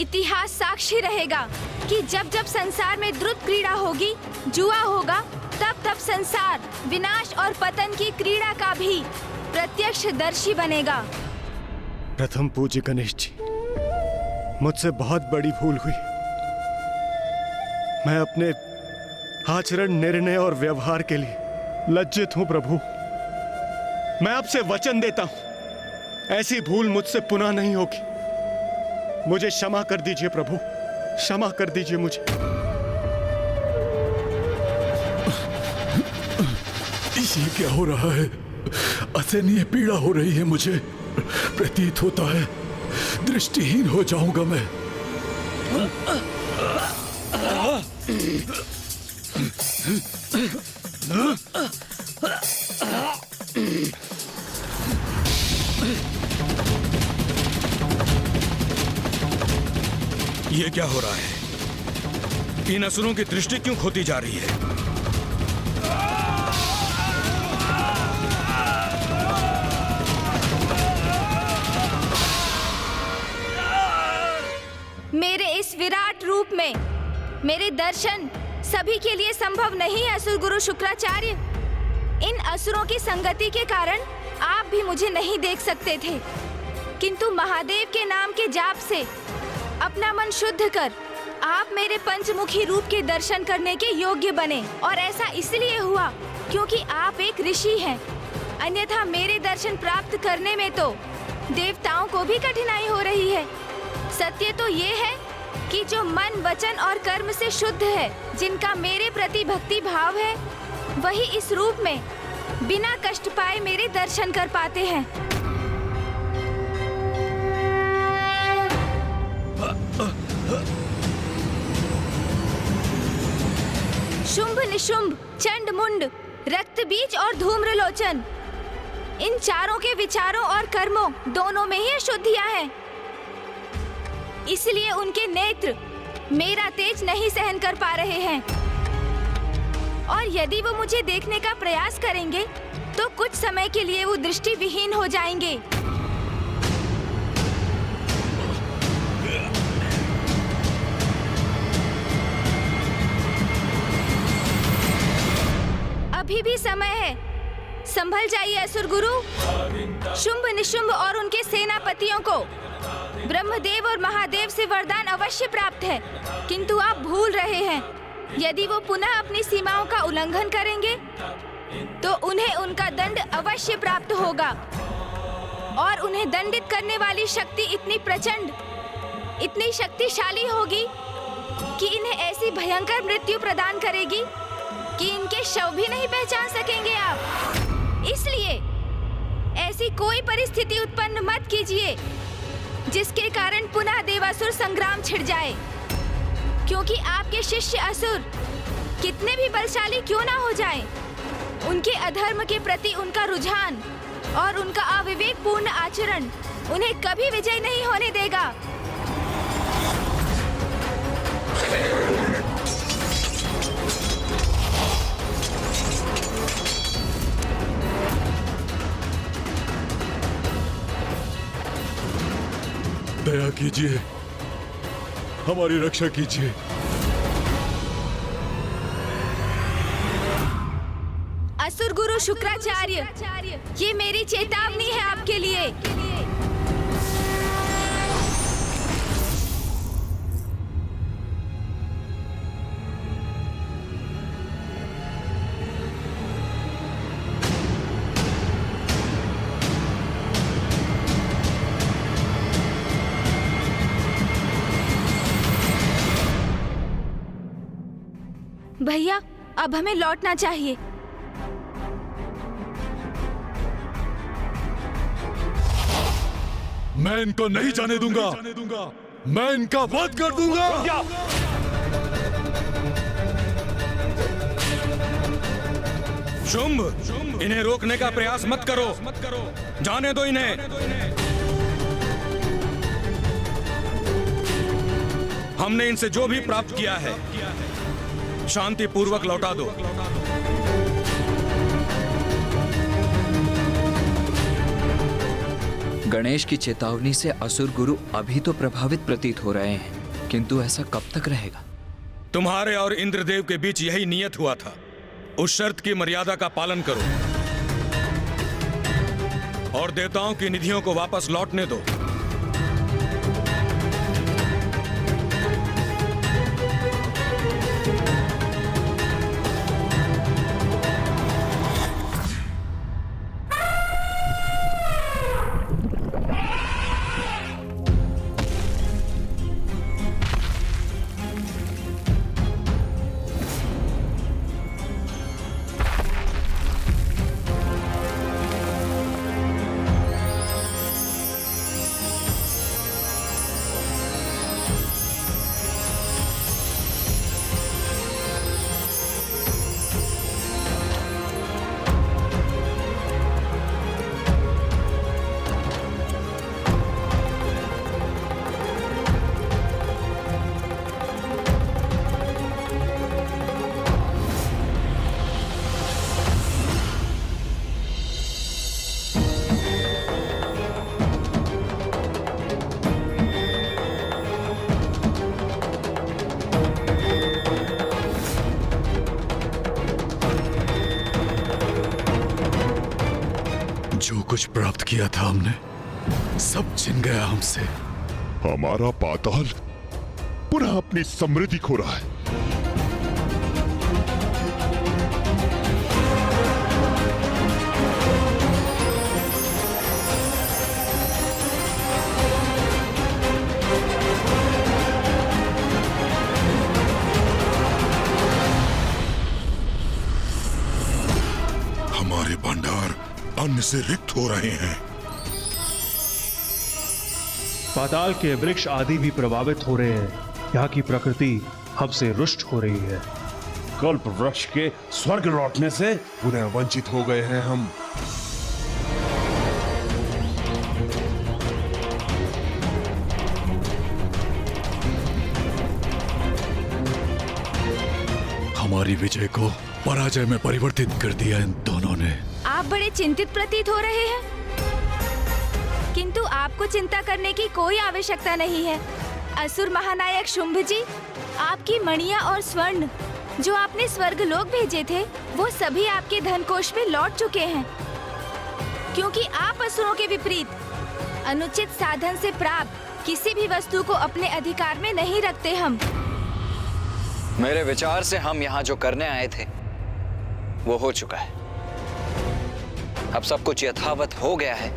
इतिहास साक्षी रहेगा कि जब जब संसार में द्रुत क्रीड़ा होगी, जुआ होगा, तब तब संसार विनाश और पतन की क्रीड़ा का भी प्रत्यक्षदर्शी बनेगा। प्रथम पूज्य गणेश जी, मुझसे बहुत बड़ी भूल हुई। मैं अपने आचरण, निर्णय और व्यवहार के लिए लज्जित हूं प्रभु। मैं आपसे वचन देता हूं, ऐसी भूल मुझसे पुनः नहीं होगी। मुझे क्षमा कर दीजिए प्रभु, क्षमा कर दीजिए मुझे। ये क्या हो रहा है? असहनीय पीड़ा हो रही है मुझे। प्रतीत होता है दृष्टिहीन हो जाऊंगा मैं। ये क्या हो रहा है? इन असुरों की दृष्टि क्यों खोती जा रही है? मेरे इस विराट रूप में मेरे दर्शन सभी के लिए संभव नहीं है असुर गुरु शुक्राचार्य। इन असुरों की संगति के कारण आप भी मुझे नहीं देख सकते थे, किंतु महादेव के नाम के जाप से अपना मन शुद्ध कर आप मेरे पंचमुखी रूप के दर्शन करने के योग्य बने। और ऐसा इसलिए हुआ क्योंकि आप एक ऋषि हैं, अन्यथा मेरे दर्शन प्राप्त करने में तो देवताओं को भी कठिनाई हो रही है। सत्य तो ये है कि जो मन, वचन और कर्म से शुद्ध है, जिनका मेरे प्रति भक्ति भाव है, वही इस रूप में बिना कष्ट पाए मेरे दर्शन कर पाते हैं। शुंभ निशुंभ, चंड मुंड, रक्त बीज और धूम्रलोचन, इन चारों के विचारों और कर्मों दोनों में ही अशुद्धियां हैं। इसलिए उनके नेत्र मेरा तेज नहीं सहन कर पा रहे हैं, और यदि वो मुझे देखने का प्रयास करेंगे तो कुछ समय के लिए वो दृष्टि विहीन हो जाएंगे। अभी भी समय है, संभल जाइए असुर गुरु। शुंभ निशुंभ और उनके सेनापतियों को ब्रह्मदेव और महादेव से वरदान अवश्य प्राप्त है, किंतु आप भूल रहे हैं। यदि वो पुनः अपनी सीमाओं का उल्लंघन करेंगे तो उन्हें उनका दंड अवश्य प्राप्त होगा, और उन्हें दंडित करने वाली शक्ति इतनी प्रचंड, इतनी शक्तिशाली होगी कि इन्हें ऐसी भयंकर मृत्यु प्रदान करेगी कि इनके शव भी नहीं पहचान सकेंगे आप। इसलिए ऐसी कोई परिस्थिति उत्पन्न मत कीजिए जिसके कारण पुनः देवासुर संग्राम छिड़ जाए, क्योंकि आपके शिष्य असुर कितने भी बलशाली क्यों ना हो जाएं, उनके अधर्म के प्रति उनका रुझान और उनका अविवेकपूर्ण आचरण उन्हें कभी विजय नहीं होने देगा। दया कीजिए, हमारी रक्षा कीजिए। असुर गुरु शुक्राचार्य, ये मेरी चेतावनी है आपके लिए। भैया, अब हमें लौटना चाहिए। मैं इनको नहीं जाने दूंगा, मैं इनका वध कर दूंगा। शुंभ, इन्हें रोकने का प्रयास मत करो, जाने दो इन्हें। हमने इनसे जो भी प्राप्त किया है शांति पूर्वक लौटा दो। गणेश की चेतावनी से असुर गुरु अभी तो प्रभावित प्रतीत हो रहे हैं, किंतु ऐसा कब तक रहेगा? तुम्हारे और इंद्रदेव के बीच यही नियत हुआ था। उस शर्त की मर्यादा का पालन करो और देवताओं की निधियों को वापस लौटने दो। जो कुछ प्राप्त किया था हमने, सब छिन गया हमसे। हमारा पाताल पुनः अपनी समृद्धि खो रहा है। हमारे भंडार अन्न से रिक्त हो रहे हैं। पाताल के वृक्ष आदि भी प्रभावित हो रहे हैं। यहाँ की प्रकृति हमसे रुष्ट हो रही है। कल्प वृक्ष के स्वर्ग लौटने से पुनः वंचित हो गए हैं हम। हमारी विजय को पराजय में परिवर्तित कर दिया इन दोनों ने। आप बड़े चिंतित प्रतीत हो रहे हैं, किंतु आपको चिंता करने की कोई आवश्यकता नहीं है। असुर महानायक शुंभ जी, आपकी मणियां और स्वर्ण जो आपने स्वर्ग लोक भेजे थे, वो सभी आपके धनकोष में लौट चुके हैं, क्योंकि आप असुरों के विपरीत अनुचित साधन से प्राप्त किसी भी वस्तु को अपने अधिकार में नहीं रखते। हम मेरे विचार से हम यहाँ जो करने आए थे वो हो चुका है। अब सब कुछ यथावत हो गया है,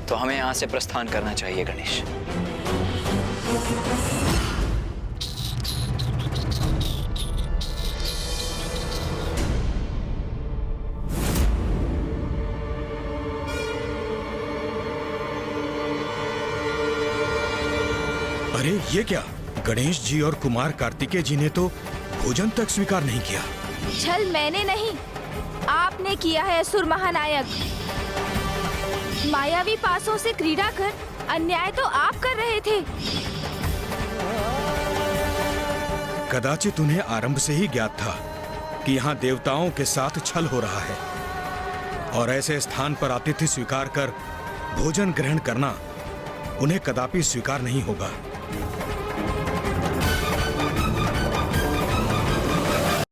तो हमें यहाँ से प्रस्थान करना चाहिए गणेश। अरे ये क्या? गणेश जी और कुमार कार्तिकेय जी ने तो भोजन तक स्वीकार नहीं किया। छल मैंने नहीं, आपने किया है असुर महानायक। मायावी पासों से क्रीड़ा कर अन्याय तो आप कर रहे थे। कदाचित उन्हें आरंभ से ही ज्ञात था कि यहाँ देवताओं के साथ छल हो रहा है, और ऐसे स्थान पर आतिथ्य स्वीकार कर भोजन ग्रहण करना उन्हें कदापि स्वीकार नहीं होगा।